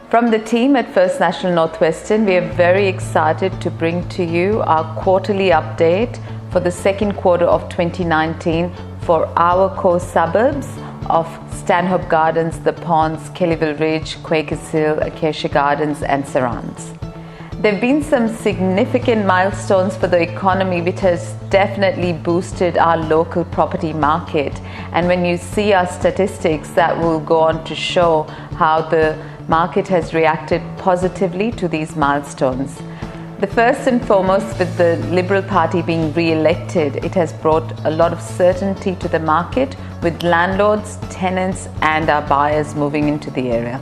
From the team at First National Northwestern, we are very excited to bring to you our quarterly update for the second quarter of 2019 for our core suburbs of Stanhope Gardens, The Ponds, Kellyville Ridge, Quakers Hill, Acacia Gardens and surrounds. There have been some significant milestones for the economy which has definitely boosted our local property market, and when you see our statistics, that will go on to show how the market has reacted positively to these milestones. The first and foremost, with the Liberal Party being re-elected, it has brought a lot of certainty to the market with landlords, tenants and our buyers moving into the area.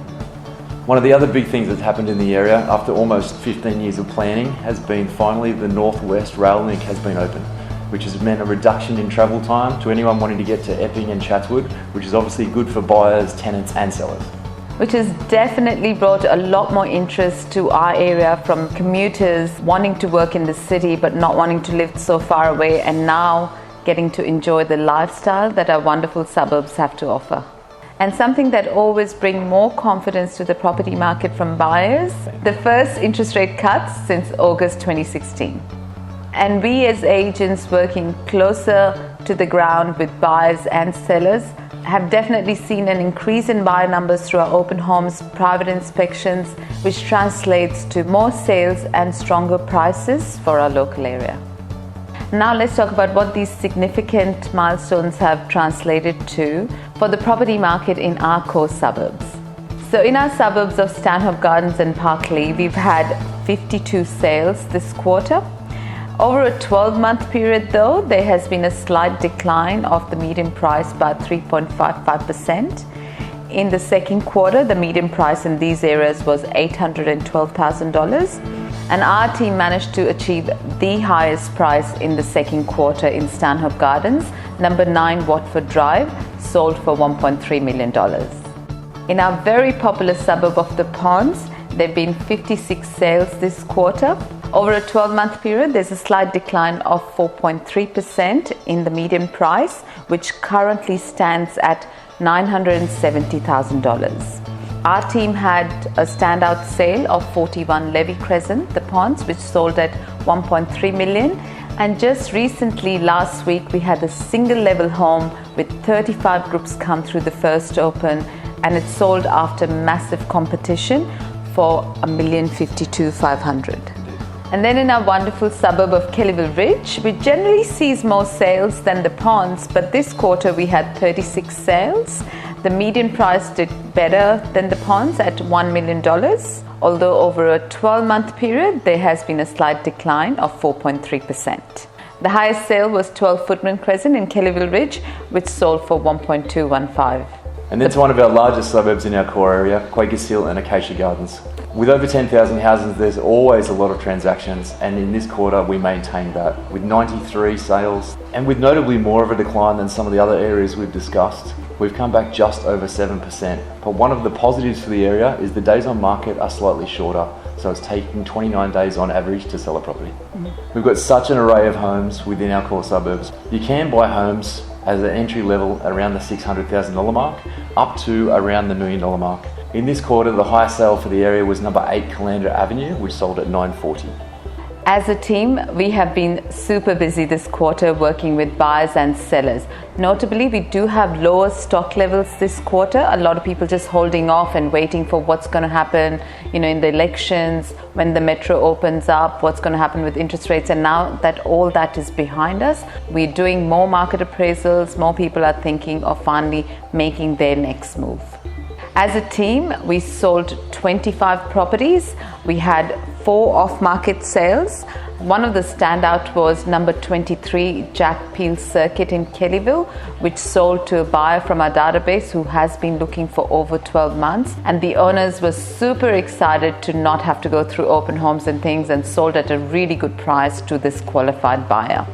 One of the other big things that's happened in the area after almost 15 years of planning has been finally the Northwest Rail Link has been opened, which has meant a reduction in travel time to anyone wanting to get to Epping and Chatswood, which is obviously good for buyers, tenants and sellers. Which has definitely brought a lot more interest to our area from commuters wanting to work in the city but not wanting to live so far away, and now getting to enjoy the lifestyle that our wonderful suburbs have to offer. And something that always brings more confidence to the property market from buyers, the first interest rate cuts since August 2016. And we as agents working closer to the ground with buyers and sellers have definitely seen an increase in buyer numbers through our open homes, private inspections, which translates to more sales and stronger prices for our local area. Now let's talk about what these significant milestones have translated to for the property market in our core suburbs. So in our suburbs of Stanhope Gardens and Parklea, we've had 52 sales this quarter. Over a 12-month period though, there has been a slight decline of the median price by 3.55%. In the second quarter, the median price in these areas was $812,000. And our team managed to achieve the highest price in the second quarter in Stanhope Gardens, number 9 Watford Drive, sold for $1.3 million. In our very popular suburb of The Ponds, there have been 56 sales this quarter. Over a 12-month period, there's a slight decline of 4.3% in the median price, which currently stands at $970,000. Our team had a standout sale of 41 Levy Crescent, The Ponds, which sold at $1.3 million. And just recently, last week, we had a single level home with 35 groups come through the first open, and it sold after massive competition for $1,052,500. And then in our wonderful suburb of Kellyville Ridge, which generally sees more sales than The Ponds, but this quarter we had 36 sales. The median price did better than The Ponds at $1 million, although over a 12-month period there has been a slight decline of 4.3%. The highest sale was 12 Footman Crescent in Kellyville Ridge, which sold for $1.215. And then to one of our largest suburbs in our core area, Quakers Hill and Acacia Gardens. With over 10,000 houses, there's always a lot of transactions, and in this quarter we maintained that with 93 sales, and with notably more of a decline than some of the other areas we've discussed. We've come back just over 7%, but one of the positives for the area is the days on market are slightly shorter, so it's taking 29 days on average to sell a property. We've got such an array of homes within our core suburbs. You can buy homes as an entry level around the $600,000 mark up to around the $1 million mark. In this quarter, the highest sale for the area was number 8 Calandra Avenue, which sold at $940,000. As a team, we have been super busy this quarter working with buyers and sellers. Notably, we do have lower stock levels this quarter. A lot of people just holding off and waiting for what's going to happen, in the elections, when the metro opens up, what's going to happen with interest rates. And now that all that is behind us, we're doing more market appraisals. More people are thinking of finally making their next move. As a team, we sold 25 properties. We had 4 off-market sales. One of the standout was number 23 Jack Peel Circuit in Kellyville, which sold to a buyer from our database who has been looking for over 12 months. And the owners were super excited to not have to go through open homes and things, and sold at a really good price to this qualified buyer.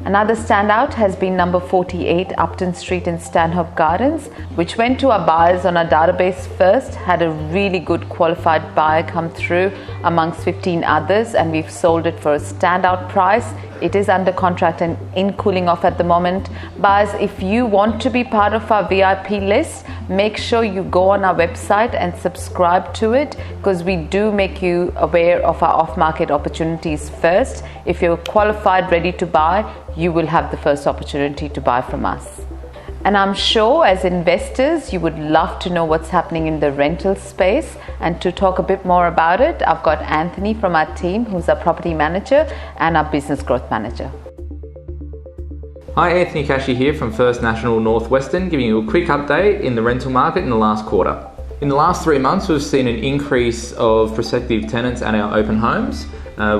Another standout has been number 48 Upton Street in Stanhope Gardens, which went to our buyers on our database first, had a really good qualified buyer come through amongst 15 others, and we've sold it for a standout price. It is under contract and in cooling off at the moment. Buyers, if you want to be part of our VIP list, make sure you go on our website and subscribe to it, because we do make you aware of our off-market opportunities first. If you're qualified, ready to buy, you will have the first opportunity to buy from us. And I'm sure as investors, you would love to know what's happening in the rental space. And to talk a bit more about it, I've got Anthony from our team, who's our property manager and our business growth manager. Hi, Anthony Cashy here from First National Northwestern, giving you a quick update in the rental market in the last quarter. In the last 3 months, we've seen an increase of prospective tenants at our open homes.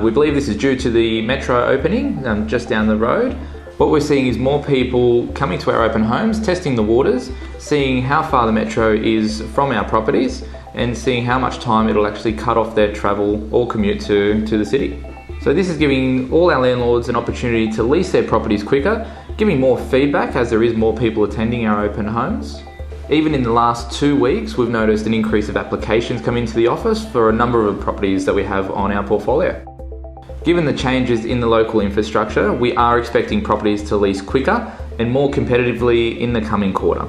We believe this is due to the Metro opening just down the road. What we're seeing is more people coming to our open homes, testing the waters, seeing how far the Metro is from our properties, and seeing how much time it'll actually cut off their travel or commute to the city. So this is giving all our landlords an opportunity to lease their properties quicker, giving more feedback as there is more people attending our open homes. Even in the last 2 weeks, we've noticed an increase of applications come into the office for a number of properties that we have on our portfolio. Given the changes in the local infrastructure, we are expecting properties to lease quicker and more competitively in the coming quarter.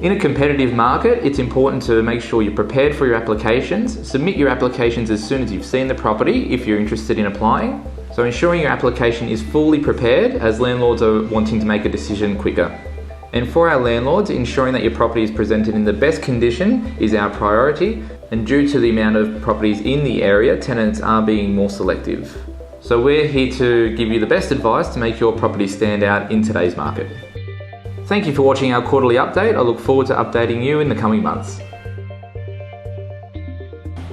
In a competitive market, it's important to make sure you're prepared for your applications. Submit your applications as soon as you've seen the property if you're interested in applying. So ensuring your application is fully prepared, as landlords are wanting to make a decision quicker. And for our landlords, ensuring that your property is presented in the best condition is our priority. And due to the amount of properties in the area, tenants are being more selective. So we're here to give you the best advice to make your property stand out in today's market. Thank you for watching our quarterly update. I look forward to updating you in the coming months.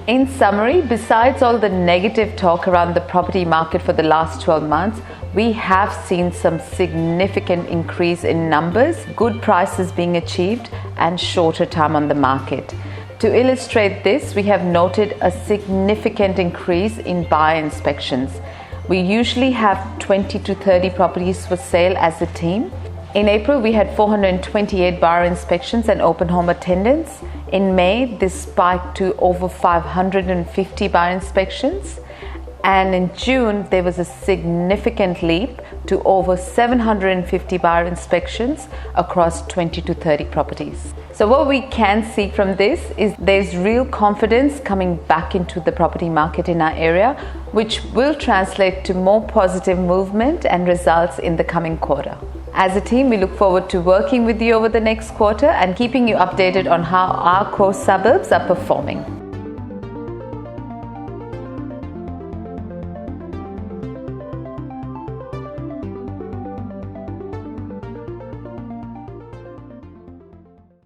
In summary, besides all the negative talk around the property market for the last 12 months, we have seen some significant increase in numbers, good prices being achieved, and shorter time on the market. To illustrate this, we have noted a significant increase in buyer inspections. We usually have 20 to 30 properties for sale as a team. In April, we had 428 buyer inspections and open home attendance. In May, this spiked to over 550 buyer inspections. And in June, there was a significant leap to over 750 buyer inspections across 20 to 30 properties. So what we can see from this is there's real confidence coming back into the property market in our area, which will translate to more positive movement and results in the coming quarter. As a team, we look forward to working with you over the next quarter and keeping you updated on how our core suburbs are performing.